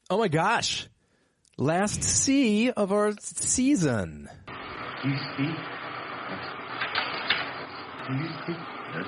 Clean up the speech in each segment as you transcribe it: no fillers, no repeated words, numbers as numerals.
Oh my gosh. Last C of our season. Do you speak? Do you speak? Yes.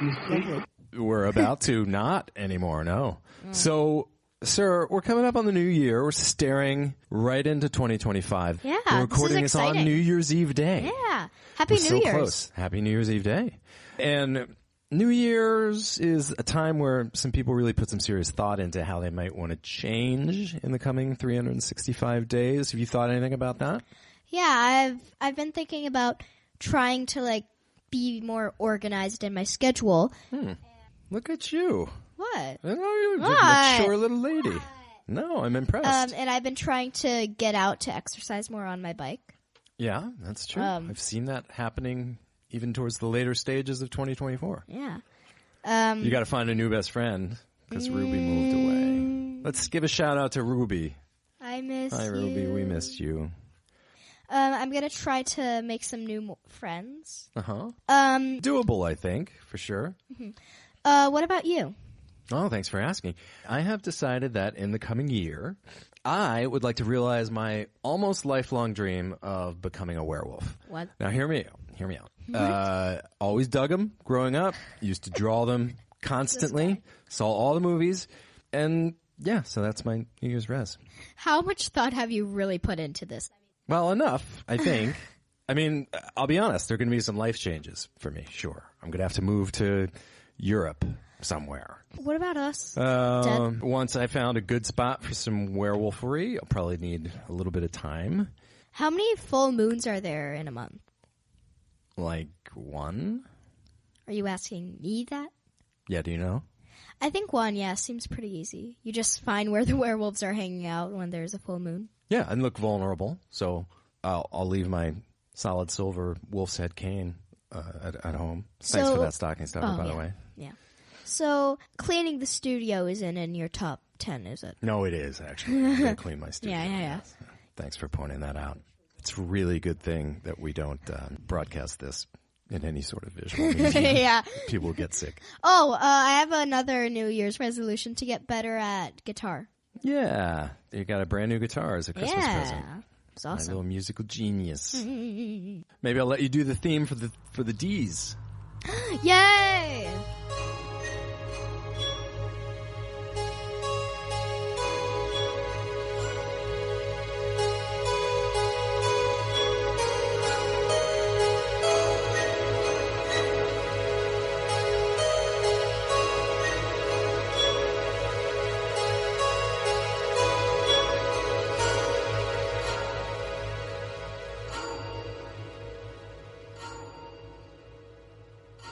Do you speak? We're about to not anymore, no. So, sir, we're coming up on the new year. We're staring right into 2025. Yeah, we're recording this is on exciting. New Year's Eve day. Yeah. Happy We're New so Year's. close. Happy New Year's Eve day. And New Year's is a time where some people really put some serious thought into how they might want to change in the coming 365 days. Have you thought anything about that? Yeah, I've been thinking about trying to be more organized in my schedule. Look at you. What? Oh, you're a What? mature little lady. No, I'm impressed. And I've been trying to get out to exercise more on my bike. Yeah, that's true. I've seen that happening even towards the later stages of 2024. Yeah. You got to find a new best friend because Ruby moved away. Let's give a shout out to Ruby. I miss Hi, you. Ruby. We missed you. I'm gonna try to make some new friends. Doable, I think, for sure. What about you? Oh, thanks for asking. I have decided that in the coming year, I would like to realize my almost lifelong dream of becoming a werewolf. What? Now, hear me out. Always dug them growing up. Used to draw them constantly. Saw all the movies. And, yeah, so that's my New Year's res. How much thought have you really put into this? Well, enough, I think. I mean, I'll be honest. There are going to be some life changes for me, sure. I'm going to have to move to Europe somewhere. What about us? Once I found a good spot for some werewolfery, I'll probably need a little bit of time. How many full moons are there in a month? Like one? Are you asking me that? Yeah, do you know? I think one, yeah, seems pretty easy. You just find where the werewolves are hanging out when there's a full moon. Yeah, and look vulnerable. So I'll leave my solid silver wolf's head cane at home. Thanks for that stocking stuffer, by the way. Yeah. So cleaning the studio isn't in your top 10, is it? No, it is, actually. I'm going to clean my studio. Yeah. Thanks for pointing that out. It's a really good thing that we don't broadcast this in any sort of visual medium. Yeah. People get sick. Oh, I have another New Year's resolution to get better at guitar. Yeah. You got a brand new guitar as a Christmas present. It's My awesome. little musical genius. Maybe I'll let you do the theme for the D's. Yay!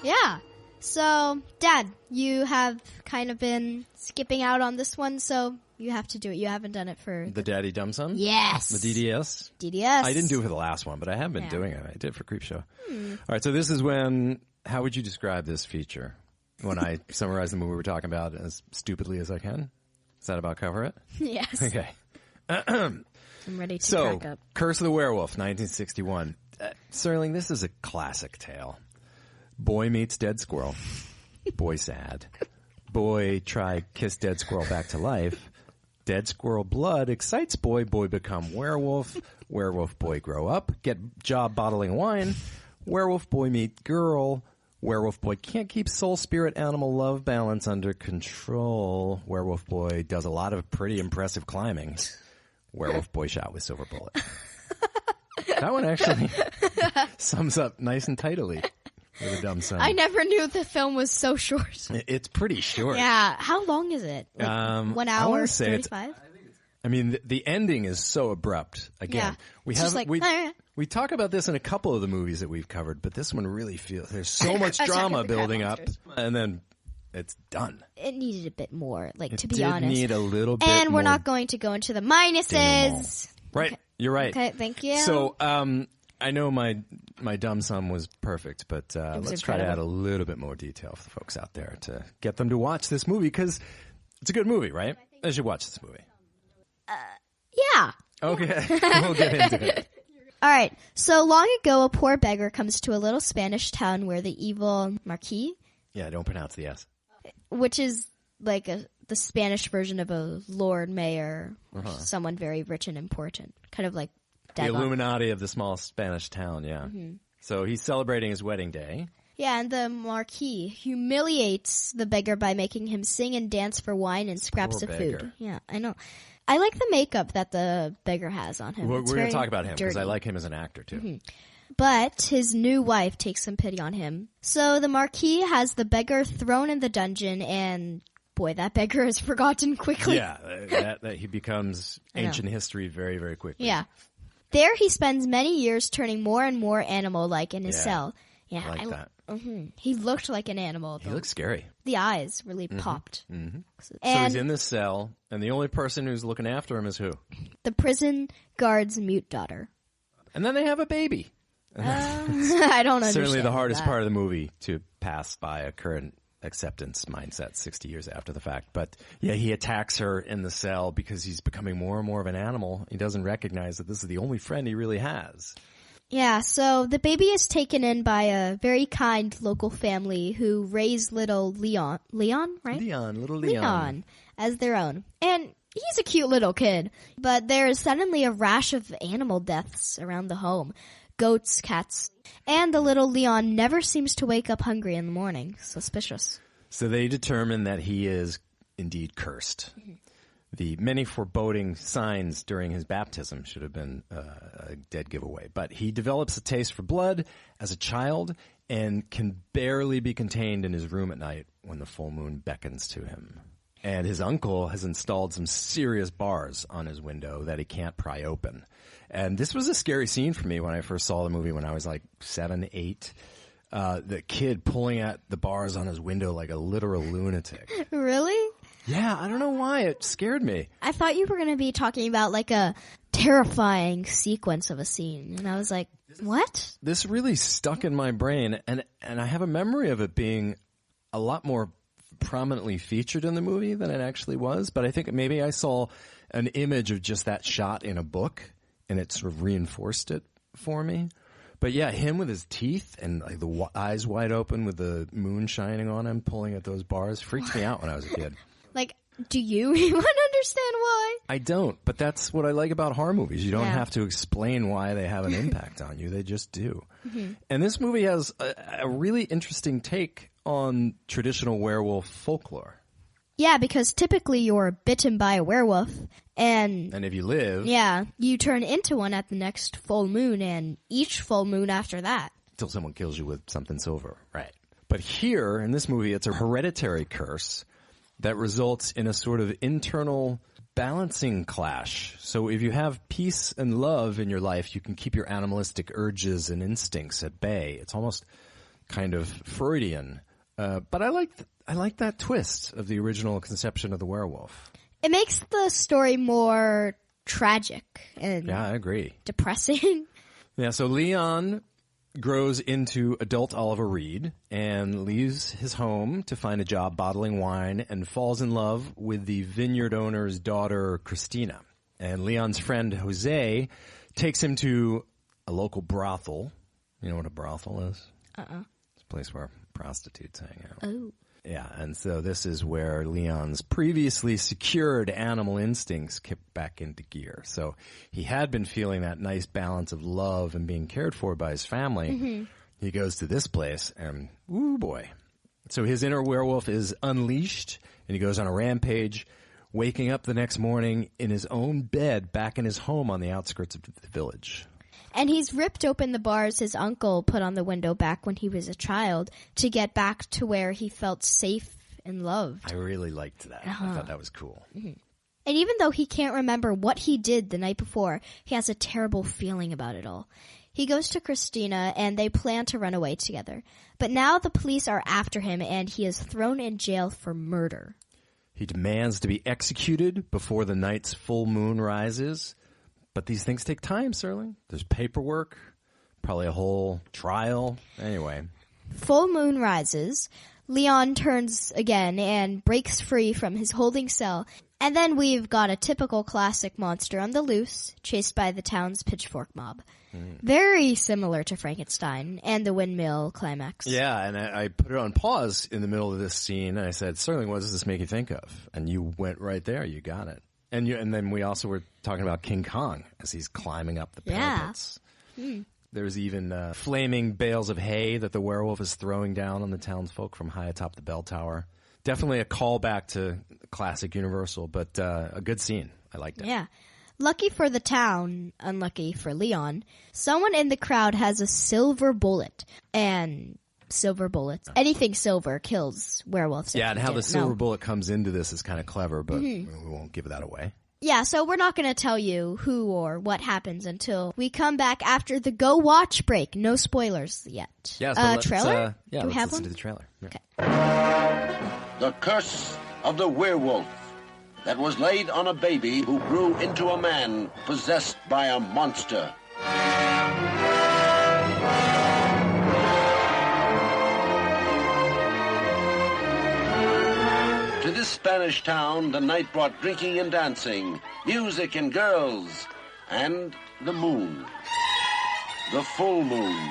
Yeah. So, Dad, you have kind of been skipping out on this one, so you have to do it. You haven't done it for... The Daddy Dumb Son? Yes. The DDS? DDS. I didn't do it for the last one, but I have been doing it. I did it for Creepshow. All right, so this is when... How would you describe this feature? When I summarize the movie we're talking about as stupidly as I can? Does that about cover it? Yes. Okay. I'm ready to crack up. Curse of the Werewolf, 1961. Serling, this is a classic tale. Boy meets dead squirrel. Boy sad. Boy try kiss dead squirrel back to life. Dead squirrel blood excites boy. Boy become werewolf. Werewolf boy grow up. Get job bottling wine. Werewolf boy meet girl. Werewolf boy can't keep soul, spirit, animal love balance under control. Werewolf boy does a lot of pretty impressive climbing. Werewolf boy shot with silver bullet. That one actually sums up nice and tidily with a dumb son. I never knew the film was so short. It's pretty short. Yeah. How long is it? Like 1 I hour, wanna say 35? I mean, the ending is so abrupt. Again, Yeah. we talk about this in a couple of the movies that we've covered, but this one really feels there's so much drama building up, and then it's done. It needed a bit more, to be did honest. Need a little bit. And we're more not going to go into the minuses. Right, Okay. You're right. Okay, thank you. So, I know my dumb son was perfect, but let's try to add a little bit more detail for the folks out there to get them to watch this movie because it's a good movie, right? They should watch this movie. Yeah. Okay, we'll get into it. All right. So long ago, a poor beggar comes to a little Spanish town where the evil Marquis, Yeah, don't pronounce the S. which is like a the Spanish version of a Lord Mayor, or someone very rich and important. Kind of like The Dagon. Illuminati of the small Spanish town, yeah. So he's celebrating his wedding day. Yeah, and the Marquis humiliates the beggar by making him sing and dance for wine and scraps Poor of beggar. food. Yeah, I know. I like the makeup that the beggar has on him. We're It's going very to talk about him because I dirty. like him as an actor, too. But his new wife takes some pity on him. So the Marquis has the beggar thrown in the dungeon, and boy, that beggar is forgotten quickly. Yeah, that he becomes ancient history very, very quickly. Yeah. There he spends many years turning more and more animal-like in his Yeah. cell. Yeah, I like that. He looked like an animal. He Though. looks scary. The eyes really popped. So And he's in this cell, and the only person who's looking after him is who? the prison guard's mute daughter. And then they have a baby. I don't understand. Certainly the hardest that. part of the movie to pass by a current acceptance mindset 60 years after the fact. But yeah, he attacks her in the cell because he's becoming more and more of an animal. He doesn't recognize that this is the only friend he really has. Yeah, so the baby is taken in by a very kind local family who raise little Leon, right? Little Leon as their own. And he's a cute little kid. But there is suddenly a rash of animal deaths around the home. Goats, cats. And the little Leon never seems to wake up hungry in the morning. Suspicious. So they determine that he is indeed cursed. The many foreboding signs during his baptism should have been a dead giveaway. But he develops a taste for blood as a child and can barely be contained in his room at night when the full moon beckons to him. And his uncle has installed some serious bars on his window that he can't pry open. And this was a scary scene for me when I first saw the movie when I was like 7, 8. The kid pulling at the bars on his window like a literal lunatic. Really? Yeah, I don't know why. It scared me. I thought you were going to be talking about like a terrifying sequence of a scene. And I was like, what? This really stuck in my brain, and I have a memory of it being a lot more prominently featured in the movie than it actually was. But I think maybe I saw an image of just that shot in a book, and it sort of reinforced it for me. But yeah, him with his teeth and like the eyes wide open with the moon shining on him, pulling at those bars, freaked me out when I was a kid. Like, do you even understand why? I don't, but that's what I like about horror movies. You don't Yeah. have to explain why they have an impact on you. They just do. And this movie has a really interesting take on traditional werewolf folklore. Yeah, because typically you're bitten by a werewolf, and And if you live, yeah, you turn into one at the next full moon, and each full moon after that. until someone kills you with something silver. Right. But here, in this movie, it's a hereditary curse that results in a sort of internal balancing clash. So if you have peace and love in your life, you can keep your animalistic urges and instincts at bay. It's almost kind of Freudian. But I like that twist of the original conception of the werewolf. It makes the story more tragic and Yeah, I agree. depressing. Yeah, so Leon grows into adult Oliver Reed and leaves his home to find a job bottling wine and falls in love with the vineyard owner's daughter, Christina. And Leon's friend, Jose, takes him to a local brothel. You know what a brothel is? It's a place where prostitutes hang out. Oh. Yeah, and so this is where Leon's previously secured animal instincts kick back into gear. So he had been feeling that nice balance of love and being cared for by his family. He goes to this place and, ooh boy. So his inner werewolf is unleashed and he goes on a rampage, waking up the next morning in his own bed back in his home on the outskirts of the village. And he's ripped open the bars his uncle put on the window back when he was a child to get back to where he felt safe and loved. I really liked that. I thought that was cool. And even though he can't remember what he did the night before, he has a terrible feeling about it all. He goes to Christina and they plan to run away together. But now the police are after him and he is thrown in jail for murder. He demands to be executed before the night's full moon rises. But these things take time, Serling. There's paperwork, probably a whole trial. Anyway. Full moon rises. Leon turns again and breaks free from his holding cell. And then we've got a typical classic monster on the loose, chased by the town's pitchfork mob. Very similar to Frankenstein and the windmill climax. Yeah, and I put it on pause in the middle of this scene, and I said, Serling, what does this make you think of? And you went right there. You got it. And then we also were talking about King Kong as he's climbing up the parapets. Yeah. There's even flaming bales of hay that the werewolf is throwing down on the townsfolk from high atop the bell tower. Definitely a callback to classic Universal, but a good scene. I liked it. Yeah. Lucky for the town, unlucky for Leon, someone in the crowd has a silver bullet. And silver bullets, anything silver kills werewolves. Yeah, and how the silver bullet comes into this is kind of clever, but we won't give that away. Yeah, so we're not going to tell you who or what happens until we come back after the Go Watch break. No spoilers yet. Yeah, so trailer? Yeah, Do we let's have listen one? to the trailer. Yeah. Okay. The Curse of the Werewolf that was laid on a baby who grew into a man possessed by a monster. To this Spanish town, the night brought drinking and dancing, music and girls, and the moon. The full moon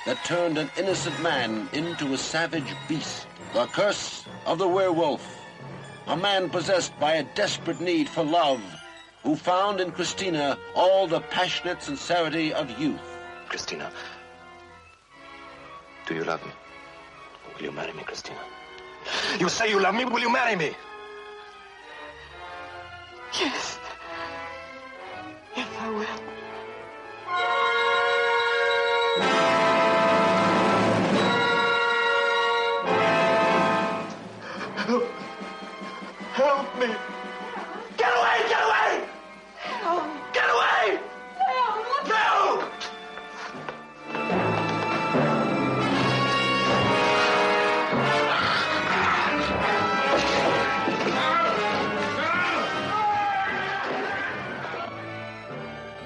that turned an innocent man into a savage beast. The Curse of the Werewolf. A man possessed by a desperate need for love, who found in Christina all the passionate sincerity of youth. Christina, do you love me? Will you marry me, Christina? You say you love me, will you marry me? Yes. Yes, I will. Help me! Get away! Get away! Get away! No!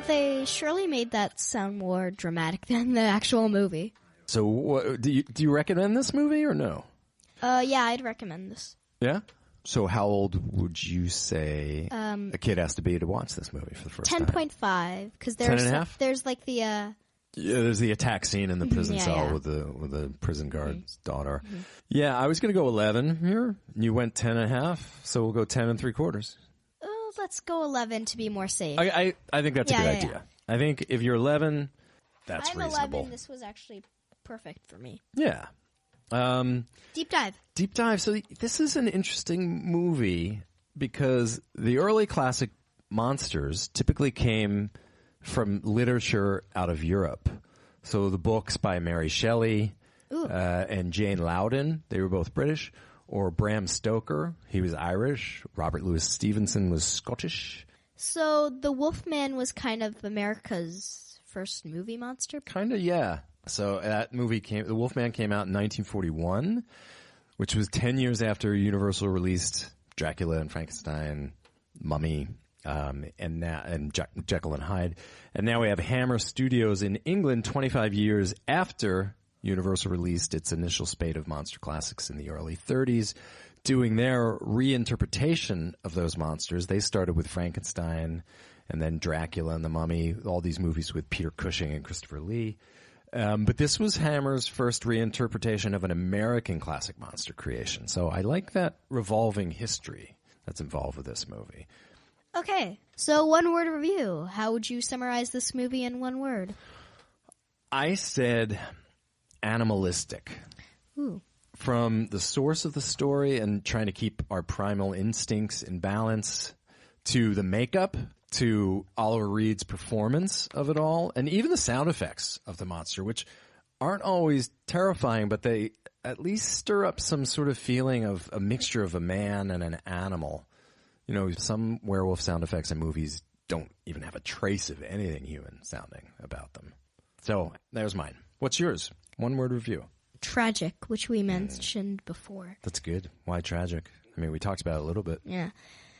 They surely made that sound more dramatic than the actual movie. So, do you recommend this movie or no? Yeah, I'd recommend this. Yeah. So, how old would you say a kid has to be to watch this movie for the first time? 10.5, because 10.5? There's like the Yeah, there's the attack scene in the prison Yeah, cell yeah. with the prison guard's daughter. Yeah, I was going to go 11 here. You went 10.5, so we'll go 10 3/4. let's go 11 to be more safe. I think that's a Yeah, good yeah, idea. I think if you're 11, that's I'm reasonable. 11. This was actually perfect for me. Yeah. Deep dive. Deep dive. So this is an interesting movie because the early classic monsters typically came from literature out of Europe. So the books by Mary Shelley and Jane Loudon, they were both British, or Bram Stoker, he was Irish. Robert Louis Stevenson was Scottish. So the Wolfman was kind of America's first movie monster? Kind of, yeah. So that movie the Wolfman came out in 1941, which was 10 years after Universal released Dracula and Frankenstein, Mummy, and Jekyll and Hyde. And now we have Hammer Studios in England 25 years after Universal released its initial spate of monster classics in the early 30s, doing their reinterpretation of those monsters. They started with Frankenstein and then Dracula and the Mummy, all these movies with Peter Cushing and Christopher Lee. But this was Hammer's first reinterpretation of an American classic monster creation. So I like that revolving history that's involved with this movie. Okay, so one word review. How would you summarize this movie in one word? I said animalistic. Ooh. From the source of the story and trying to keep our primal instincts in balance, to the makeup, to Oliver Reed's performance of it all, and even the sound effects of the monster, which aren't always terrifying, but they at least stir up some sort of feeling of a mixture of a man and an animal. You know, some werewolf sound effects in movies don't even have a trace of anything human sounding about them. So there's mine. What's yours? One word review. Tragic, which we mentioned before. That's good. Why tragic? I mean, we talked about it a little bit. Yeah.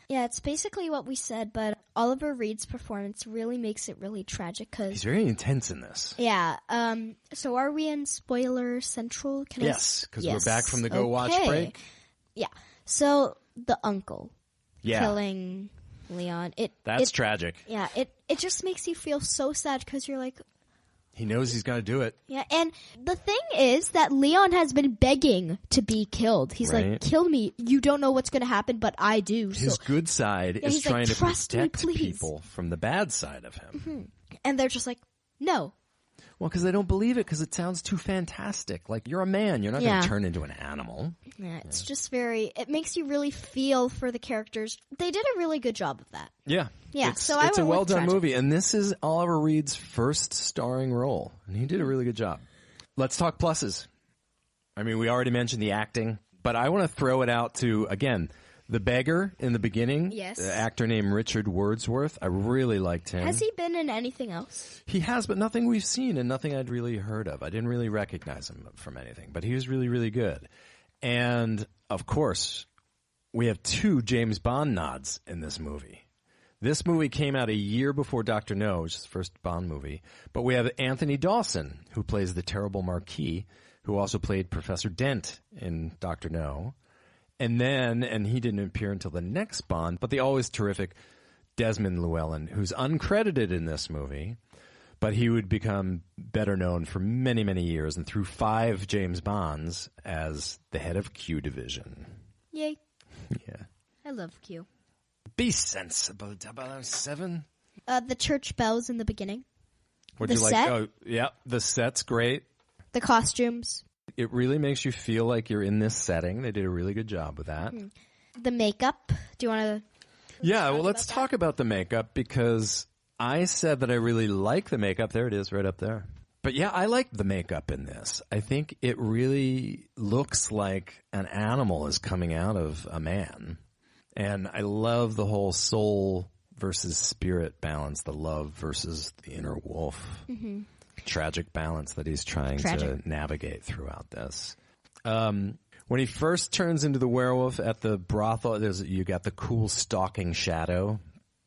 Yeah, it's basically what we said, but Oliver Reed's performance really makes it really tragic because he's very intense in this. Yeah. So are we in spoiler central? Yes, because we're back from the Go Watch break. Yeah. So the uncle, killing Leon. That's tragic. Yeah, it just makes you feel so sad because you're like, He knows he's got to do it. yeah. And the thing is that Leon has been begging to be killed. He's Right. like, kill me. You don't know what's going to happen, but I do. His So, good side is he's like, trying to "Trust me, protect please." people from the bad side of him. and they're just like, no. Well, because they don't believe it because it sounds too fantastic. Like, you're a man. You're not going Yeah. to turn into an animal. Yeah, it's just it makes you really feel for the characters. They did a really good job of that. Yeah. Yeah, It's, so I it's a went with well-done tragic. movie. And this is Oliver Reed's first starring role. And he did a really good job. Let's talk pluses. I mean, we already mentioned the acting. But I want to throw it out to, again, the beggar in the beginning. Yes. The actor named Richard Wordsworth. I really liked him. Has he been in anything else? He has, but nothing we've seen and nothing I'd really heard of. I didn't really recognize him from anything, but he was really, really good. And, of course, we have 2 James Bond nods in this movie. This movie came out a year before Dr. No, which is the first Bond movie. But we have Anthony Dawson, who plays the terrible Marquis, who also played Professor Dent in Dr. No. And he didn't appear until the next Bond, but the always terrific Desmond Llewellyn, who's uncredited in this movie, but he would become better known for many, many years and through 5 James Bonds as the head of Q Division. Yay. Yeah. I love Q. Be sensible, 007. The church bells in the beginning. Would The you like? set? Oh, yeah. The set's great. The costumes. It really makes you feel like you're in this setting. They did a really good job with that. The makeup. Do you want to... Yeah, well, let's talk about the makeup because I said that I really like the makeup. There it is, right up there. But yeah, I like the makeup in this. I think it really looks like an animal is coming out of a man. And I love the whole soul versus spirit balance, the love versus the inner wolf. Tragic balance that he's trying to navigate throughout this. When he first turns into the werewolf at the brothel, you got the cool stalking shadow,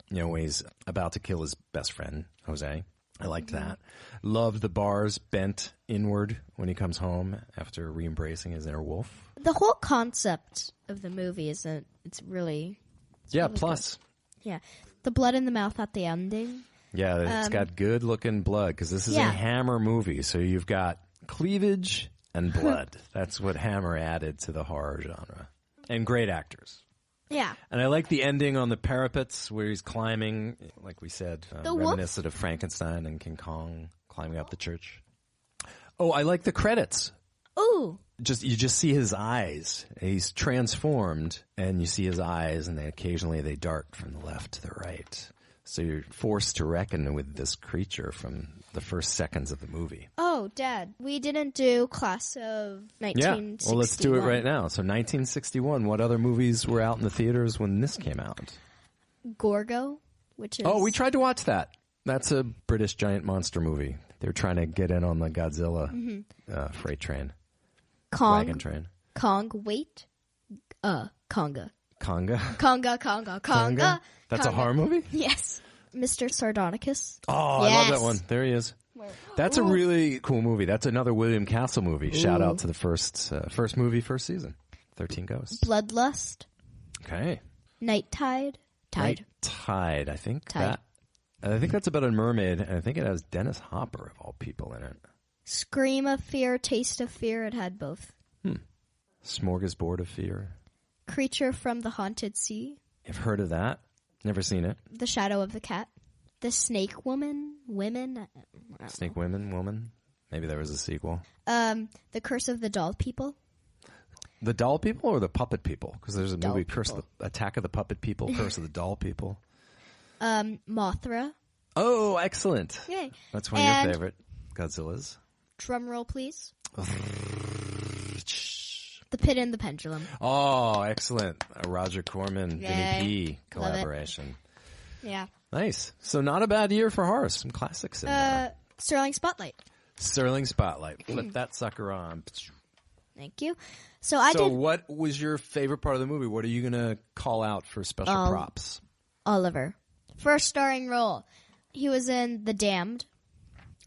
when he's about to kill his best friend, Jose. I liked that. Loved the bars bent inward when he comes home after re-embracing his inner wolf. The whole concept of the movie it's really... Yeah, really plus. good. Yeah. The blood in the mouth at the ending. Yeah, it's got good looking blood because this is a Hammer movie. So you've got cleavage and blood. That's what Hammer added to the horror genre. And great actors. Yeah. And I like the ending on the parapets where he's climbing, like we said, The wolf? reminiscent of Frankenstein and King Kong climbing up the church. Oh, I like the credits. Ooh. You just see his eyes. He's transformed, and you see his eyes, and occasionally they dart from the left to the right. So you're forced to reckon with this creature from the first seconds of the movie. Oh, Dad, we didn't do Class of 1961. Yeah, well, let's do it right now. So 1961, what other movies were out in the theaters when this came out? Gorgo, which is... Oh, we tried to watch that. That's a British giant monster movie. They're trying to get in on the Godzilla freight train. Kong. Wagon train. Konga. Conga? Konga. That's a horror movie? Yes. Mr. Sardonicus. Oh, Yes. I love that one. There he is. That's a really cool movie. That's another William Castle movie. Shout out to the first movie, first season. 13 Ghosts. Bloodlust. Okay. Night Tide. Night Tide. I think Tide. that's about a mermaid, and I think it has Dennis Hopper of all people in it. Scream of Fear, Taste of Fear. It had both. Smorgasbord of Fear. Creature from the Haunted Sea. I've heard of that. Never seen it. The Shadow of the Cat. The Snake Woman. Women. Snake Woman. Maybe there was a sequel. The Curse of the Doll People. The Doll People or the Puppet People? Because there's a Doll movie, People. Attack of the Puppet People, Curse of the Doll People. Mothra. Oh, excellent. Yay. That's one of your favorite Godzillas. Drum roll, please. The Pit and the Pendulum. Oh, excellent. A Roger Corman, Yay. Vinny P. Love it. collaboration. Yeah. Nice. So not a bad year for horror. Some classics in there. Sterling Spotlight. Sterling Spotlight. Flip that sucker on. Thank you. So I did what was your favorite part of the movie? What are you going to call out for special props? Oliver. First starring role. He was in The Damned.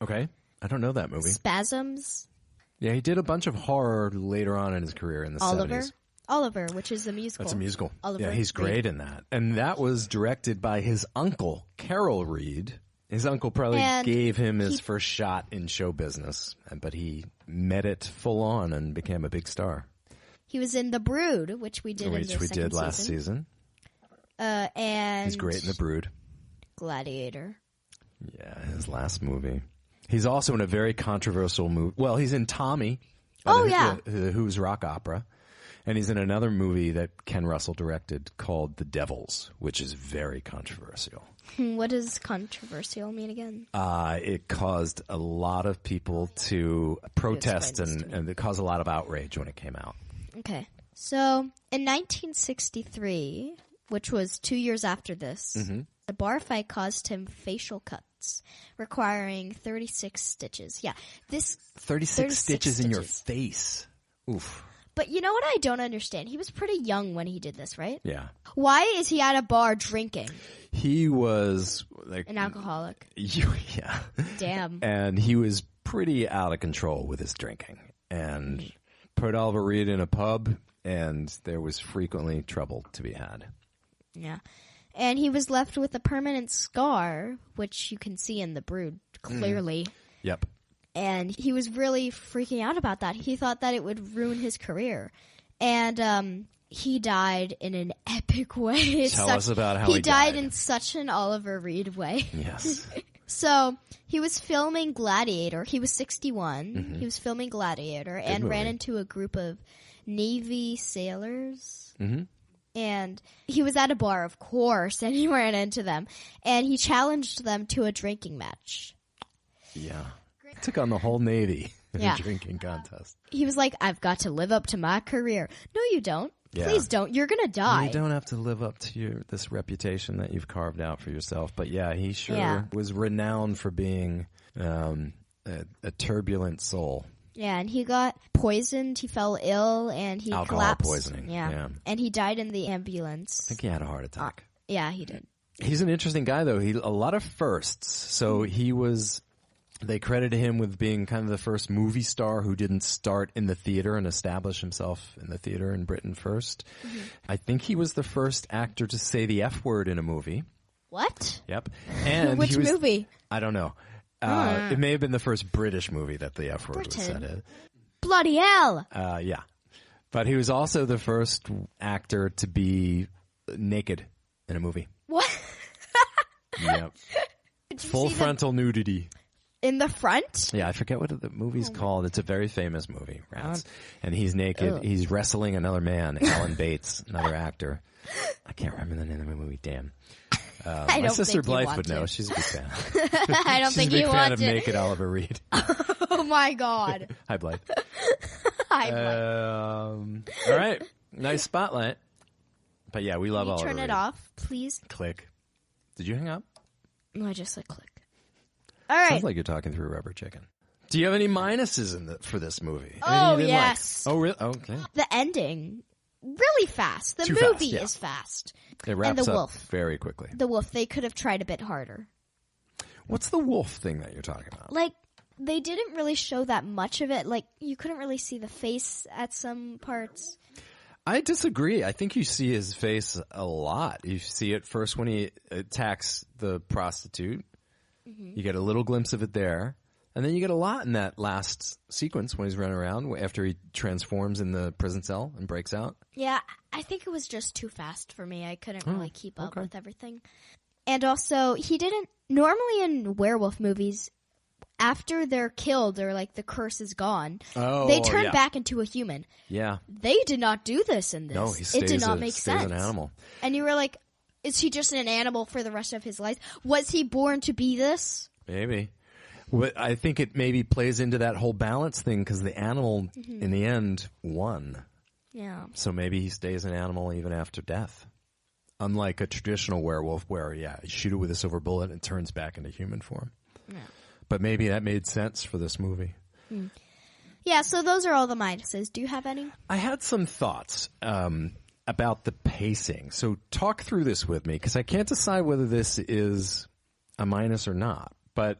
Okay. I don't know that movie. Spasms. Yeah, he did a bunch of horror later on in his career in the Oliver. 70s. Oliver, which is a musical. That's a musical. Oliver Yeah, he's great in that. And that was directed by his uncle, Carol Reed. His uncle probably gave him his first shot in show business, but he met it full on and became a big star. He was in The Brood, which we did last season. And he's great in The Brood. Gladiator. Yeah, his last movie. He's also in a very controversial movie. Well, he's in Tommy. The Who's rock opera. And he's in another movie that Ken Russell directed called The Devils, which is very controversial. What does controversial mean again? It caused a lot of people to protest and it caused a lot of outrage when it came out. Okay. So, in 1963, which was 2 years after this, a bar fight caused him facial cuts, requiring 36 stitches. Yeah. 36 stitches in your face. Oof. But you know what I don't understand? He was pretty young when he did this, right? Yeah. Why is he at a bar drinking? He was like an alcoholic. Yeah. Damn. And he was pretty out of control with his drinking and put Oliver Reed in a pub, and there was frequently trouble to be had. Yeah. And he was left with a permanent scar, which you can see in The Brood clearly. Yep. And he was really freaking out about that. He thought that it would ruin his career. And he died in an epic way. Tell us about how he died in such an Oliver Reed way. Yes. So he was filming Gladiator. He was 61. He was filming Gladiator and ran into a group of Navy sailors. And he was at a bar, of course, and he ran into them. And he challenged them to a drinking match. Yeah. Took on the whole Navy in a drinking contest. He was like, I've got to live up to my career. No, you don't. Yeah. Please don't. You're going to die. You don't have to live up to this reputation that you've carved out for yourself. But yeah, he sure was renowned for being a turbulent soul. Yeah, and he got poisoned. He fell ill, and he Alcohol collapsed. poisoning. Yeah. And he died in the ambulance. I think he had a heart attack. Yeah, he did. He's an interesting guy, though. A lot of firsts. So he was... They credited him with being kind of the first movie star who didn't start in the theater and establish himself in the theater in Britain first. I think he was the first actor to say the F word in a movie. What? Yep. And Which movie? I don't know. It may have been the first British movie that the F word was said in. Bloody hell! Yeah. But he was also the first actor to be naked in a movie. What? Yep. Full frontal nudity. In the front? Yeah, I forget what the movie's called. It's a very famous movie, Rats. And he's naked. He's wrestling another man, Alan Bates, another actor. I can't remember the name of the movie. Damn. My sister Blythe would know. She's a big fan. I don't think you want to. She's a big fan of naked Oliver Reed. Oh my God. Hi, Blythe. Hi, Blythe. All right. Nice spotlight. But yeah, we love Oliver Reed. Turn it off, please. Click. Did you hang up? No, I just said click. All right. Sounds like you're talking through Rubber Chicken. Do you have any minuses for this movie? Oh, yes. Like? Oh, really? Okay. The ending, really fast. The movie is fast. It wraps and the up wolf. very quickly. The wolf, they could have tried a bit harder. What's the wolf thing that you're talking about? Like, they didn't really show that much of it. Like, you couldn't really see the face at some parts. I disagree. I think you see his face a lot. You see it first when he attacks the prostitute. You get a little glimpse of it there. And then you get a lot in that last sequence when he's running around after he transforms in the prison cell and breaks out. Yeah, I think it was just too fast for me. I couldn't really keep up with everything. And also, he didn't... Normally in werewolf movies, after they're killed or like the curse is gone, they turn back into a human. Yeah. They did not do this in this. No, he stays it did not make sense. An animal. And you were like, is he just an animal for the rest of his life? Was he born to be this? Maybe. I think it maybe plays into that whole balance thing because the animal, in the end, won. Yeah. So maybe he stays an animal even after death. Unlike a traditional werewolf where, you shoot it with a silver bullet and it turns back into human form. Yeah. But maybe that made sense for this movie. Yeah, so those are all the minuses. Do you have any? I had some thoughts about the pacing. So talk through this with me because I can't decide whether this is a minus or not. But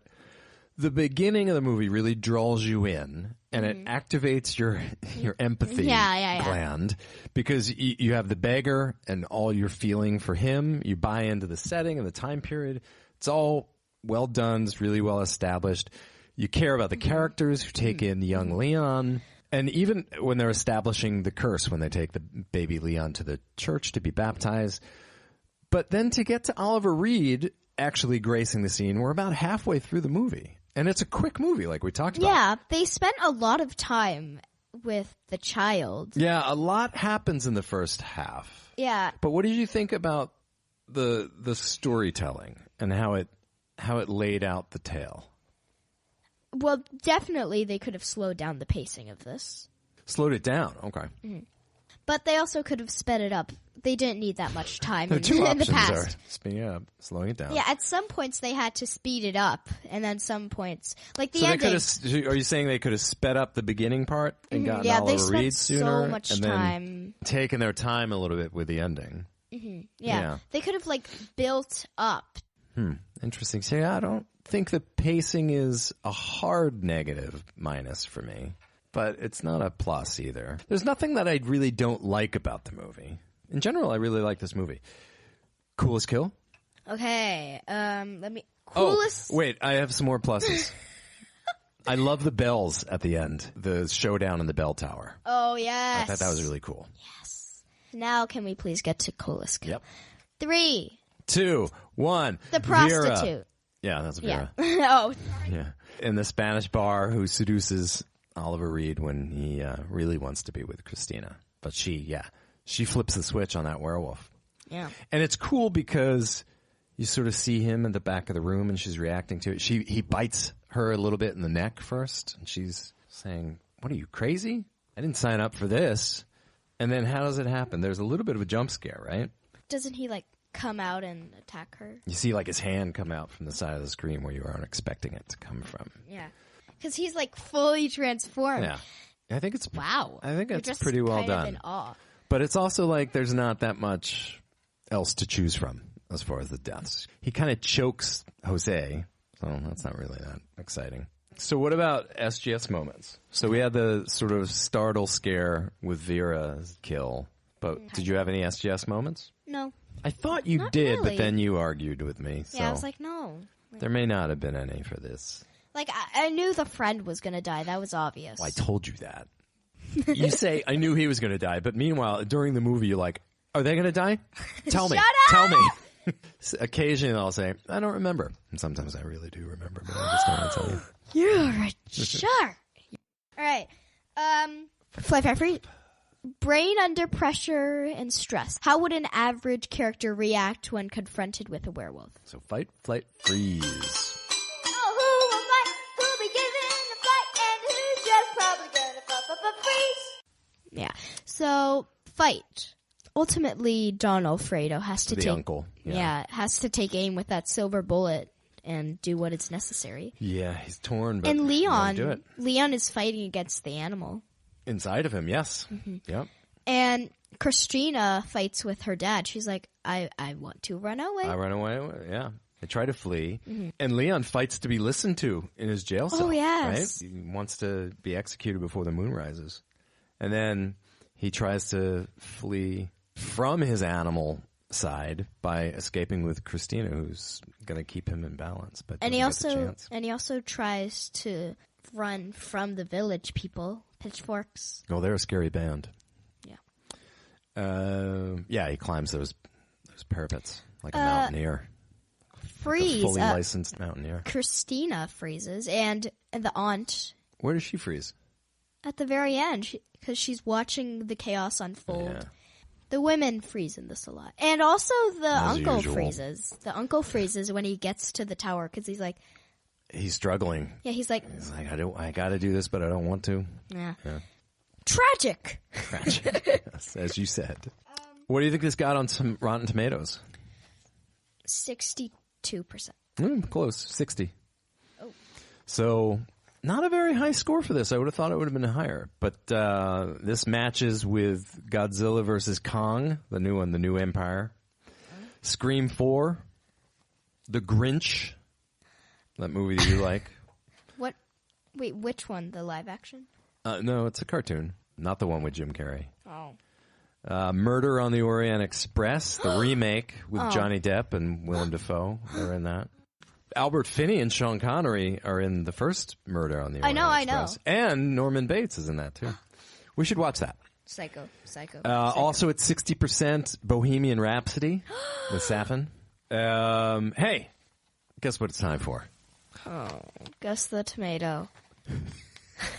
The beginning of the movie really draws you in, and it activates your empathy gland, because you have the beggar and all you're feeling for him. You buy into the setting and the time period. It's all well done. It's really well established. You care about the characters who take in young Leon. And even when they're establishing the curse, when they take the baby Leon to the church to be baptized. But then to get to Oliver Reed actually gracing the scene, we're about halfway through the movie. And it's a quick movie, like we talked about. Yeah, they spent a lot of time with the child. Yeah, a lot happens in the first half. Yeah. But what did you think about the storytelling and how it laid out the tale? Well, definitely they could have slowed down the pacing of this. Slowed it down, okay. But they also could have sped it up. They didn't need that much time The two in the options past. are speeding it up, slowing it down. Yeah, at some points they had to speed it up, and then some points, like the So ending. are you saying they could have sped up the beginning part and gotten they Oliver spent Reed sooner, so much and then time. taken their time a little bit with the ending? Yeah, they could have built up. Interesting. See, I don't think the pacing is a hard negative minus for me, but it's not a plus either. There's nothing that I really don't like about the movie. In general, I really like this movie. Coolest kill? Okay, let me. Coolest. Oh, wait, I have some more pluses. I love the bells at the end. The showdown in the bell tower. Oh yes. I thought that was really cool. Now, can we please get to coolest kill? Yep. 3. 2, 1. The Vera. prostitute. Yeah, that's Vera. Yeah. Oh. Yeah. In the Spanish bar who seduces Oliver Reed when he really wants to be with Christina. But she flips the switch on that werewolf. Yeah. And it's cool because you sort of see him in the back of the room and she's reacting to it. He bites her a little bit in the neck first and she's saying, "What are you, crazy? I didn't sign up for this." And then how does it happen? There's a little bit of a jump scare, right? Doesn't he come out and attack her? You see his hand come out from the side of the screen where you aren't expecting it to come from. Yeah. Because he's fully transformed. Yeah. I think it's Wow. I think You're it's just pretty well kind done. Of in awe. But it's also there's not that much else to choose from as far as the deaths. He kind of chokes Jose, so that's not really that exciting. So what about SGS moments? So we had the sort of startle scare with Vera's kill, but did you have any SGS moments? No. I thought you Not did, really. but then you argued with me. So Yeah, I was like, no. there may not have been any for this. I knew the friend was going to die. That was obvious. Well, I told you that. You say, I knew he was going to die, but meanwhile, during the movie, you're like, are they going to die? Tell me. Shut Tell me. Occasionally, I'll say, I don't remember. And sometimes I really do remember, but I just don't want to tell you. You're a shark. All right. Fly, fight, freeze. Brain under pressure and stress. How would an average character react when confronted with a werewolf? So fight, flight, freeze. Oh, who will fight? Who'll be given a fight? And who's just probably gonna freeze? Yeah. So, fight. Ultimately, Don Alfredo has to The take... uncle. has to take aim with that silver bullet and do what is necessary. Yeah, he's torn, but And he gotta do Leon, it. Leon is fighting against the animal. Inside of him, yes. Yep. And Christina fights with her dad. She's like, I want to run away. I run away, yeah. They try to flee. And Leon fights to be listened to in his jail cell. Oh, yes. Right? He wants to be executed before the moon rises. And then he tries to flee from his animal side by escaping with Christina, who's going to keep him in balance. But and doesn't he also tries to run from the village people, pitchforks. Oh, they're a scary band. Yeah. Yeah, he climbs those parapets like a mountaineer. Freeze. A fully licensed mountaineer. Christina freezes, and the aunt Where does she freeze? at the very end, because she's watching the chaos unfold. Yeah. The women freeze in this a lot. And also the As uncle usual. freezes. The uncle freezes when he gets to the tower, because he's like, He's struggling. he's like, He's like, I got to do this, but I don't want to. yeah. Yeah. Tragic. Tragic. Yes, as you said. What do you think this got on some Rotten Tomatoes? 62%. Close. 60. Oh. So, not a very high score for this. I would have thought it would have been higher. But this matches with Godzilla vs. Kong, the new one, the New Empire. Scream 4. The Grinch. That movie that you like. Wait, which one? The live action? No, it's a cartoon. Not the one with Jim Carrey. Oh. Murder on the Orient Express, the remake with Johnny Depp and Willem Dafoe. They're in that. Albert Finney and Sean Connery are in the first Murder on the Orient Express. I know. And Norman Bates is in that, too. We should watch that. Psycho. Also at 60%, Bohemian Rhapsody with Safin. Hey, guess what it's time for? Oh, guess the tomato.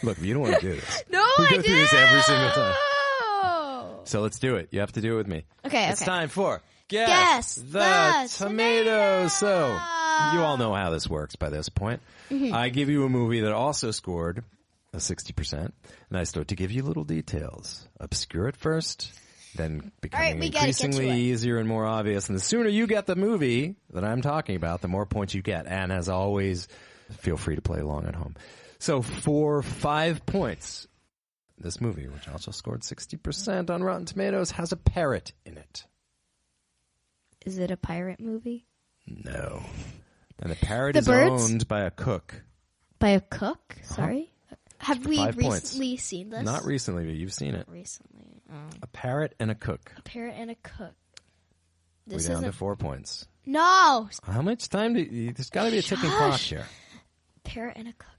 Look, if you don't want to do this. No, we I go through this every single time. Oh. So let's do it. You have to do it with me. Okay, It's time for Guess the Tomato. So, you all know how this works by this point. I give you a movie that also scored a 60%, and I start to give you little details. Obscure at first, then becoming increasingly easier and more obvious. And the sooner you get the movie that I'm talking about, the more points you get. And as always, feel free to play along at home. So for 5 points, this movie, which also scored 60% on Rotten Tomatoes, has a parrot in it. Is it a pirate movie? No. And the parrot is owned by a cook. By a cook? Sorry? Have we 5 recently points. seen this? Not recently, but you've seen it. Recently. A parrot and a cook. A parrot and a cook. We're down to 4 points. No! How much time there's got to be a ticking clock here. Parrot and a cook.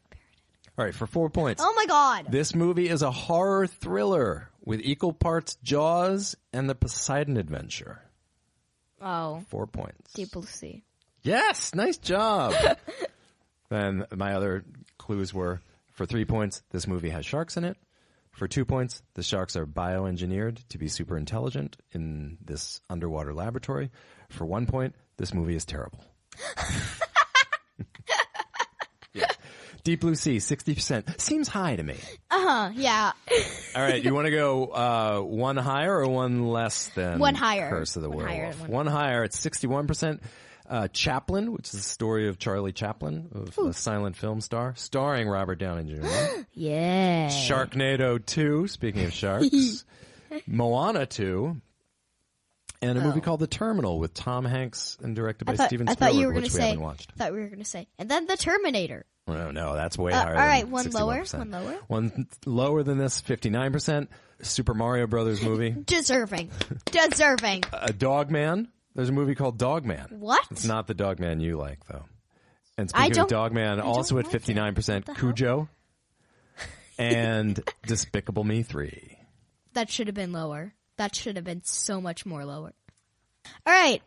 All right, for 4 points. Oh my God! This movie is a horror thriller with equal parts Jaws and the Poseidon Adventure. Oh. 4 points. Deep Blue Sea. Yes, nice job. Then my other clues were, for 3 points, this movie has sharks in it. For 2 points, the sharks are bioengineered to be super intelligent in this underwater laboratory. For 1 point, this movie is terrible. Yeah. Deep Blue Sea, 60%. Seems high to me. Yeah. All right, you want to go one higher or one less than one higher. Curse of the one Werewolf? Higher, one higher, it's 61%. Chaplin, which is the story of Charlie Chaplin, of a silent film star, starring Robert Downey Jr. Yeah. Sharknado 2, speaking of sharks. Moana 2. And a movie called The Terminal with Tom Hanks and directed by Steven Spielberg, which we haven't watched. I thought we were going to say. And then The Terminator. Oh, no, that's way higher. All right, than one 61%. lower. One lower than this, 59%. Super Mario Brothers movie. Deserving. A Dogman. There's a movie called Dogman. What? It's not the Dogman you like, though. And speaking of Dogman, also at 59%, Cujo. And Despicable Me 3. That should have been lower. That should have been so much more lower. All right.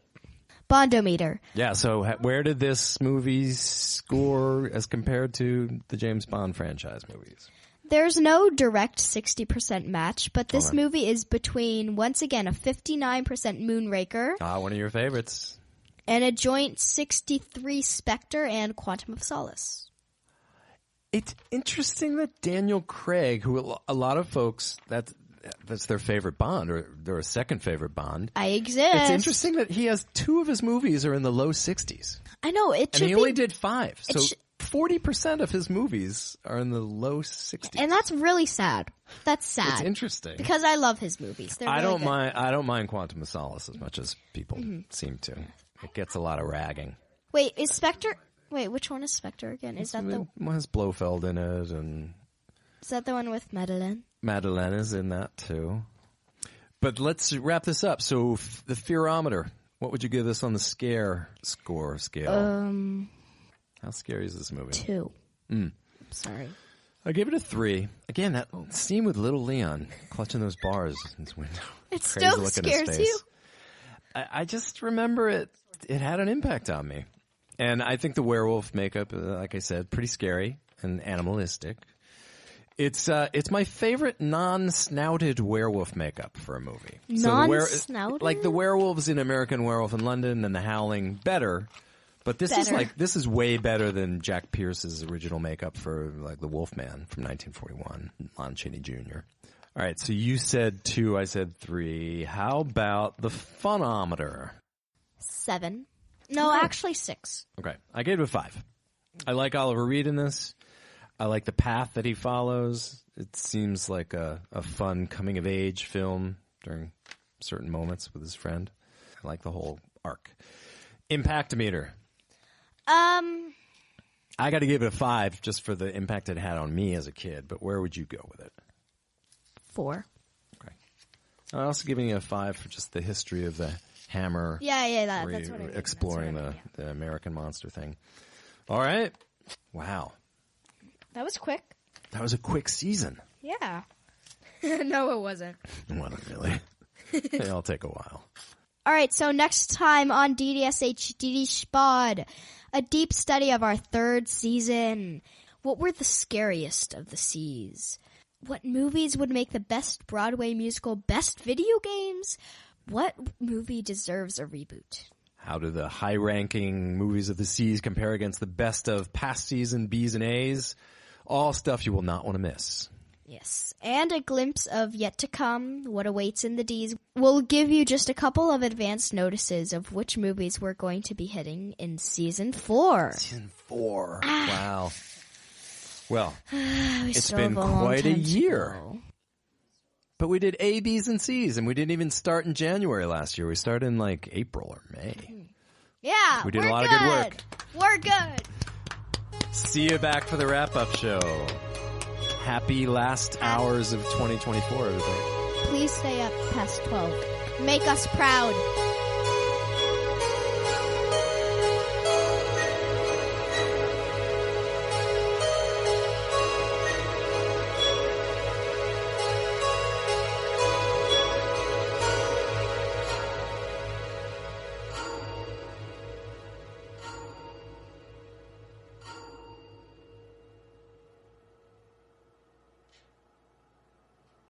Bondometer. Yeah, so where did this movie score as compared to the James Bond franchise movies? There's no direct 60% match, but this movie is between, once again, a 59% Moonraker. One of your favorites. And a joint 63 Spectre and Quantum of Solace. It's interesting that Daniel Craig, who a lot of folks, that's their favorite Bond, or their second favorite Bond. I exist. It's interesting that he has 2 of his movies are in the low 60s. I know. And he only did 5. So 40% of his movies are in the low 60s. And that's really sad. That's sad. It's interesting. Because I love his movies. They're really good. I don't mind Quantum of Solace as much as people seem to. It gets a lot of ragging. Wait, is Spectre... Wait, which one is Spectre again? Is that the one has Blofeld in it, and is that the one with Madeleine? Madeleine is in that too. But let's wrap this up. So the Fearometer. What would you give this on the scare score scale? How scary is this movie? 2. Sorry. I gave it a 3. Again, that scene with little Leon clutching those bars in his window. It Crazy still look in his scares face. you? I just remember it had an impact on me. And I think the werewolf makeup, like I said, pretty scary and animalistic. It's my favorite non-snouted werewolf makeup for a movie. Non-snouted? Like the werewolves in American Werewolf in London and The Howling, better. But this is way better than Jack Pierce's original makeup for like the Wolfman from 1941, Lon Chaney Jr. All right, so you said 2, I said 3. How about the Funometer? 7. No, actually 6. Okay, I gave it a 5. I like Oliver Reed in this. I like the path that he follows. It seems like a fun coming-of-age film during certain moments with his friend. I like the whole arc. Impactometer. I got to give it a 5 just for the impact it had on me as a kid. But where would you go with it? 4. Okay. I'm also giving you a 5 for just the history of the Hammer. Yeah, that's what I mean. Exploring the American Monster thing. All right. Wow. That was quick. That was a quick season. Yeah. No, it wasn't. Wasn't really. They all take a while. All right, so next time on DDSH DD Spod, a deep study of our 3rd season. What were the scariest of the seas? What movies would make the best Broadway musical, best video games? What movie deserves a reboot? How do the high-ranking movies of the seas compare against the best of past season B's and A's? All stuff you will not want to miss. Yes, and a glimpse of yet to come, what awaits in the D's. We'll give you just a couple of advance notices of which movies we're going to be hitting in Season 4. Season 4. Wow. Well, it's still been have a long quite a time to year. go. But we did A, B's, and C's, and we didn't even start in January last year. We started in like April or May. Yeah, We did we're a lot good. of good work. We're good. See you back for the wrap-up show. Happy last hours of 2024, everybody. Please stay up past 12. Make us proud.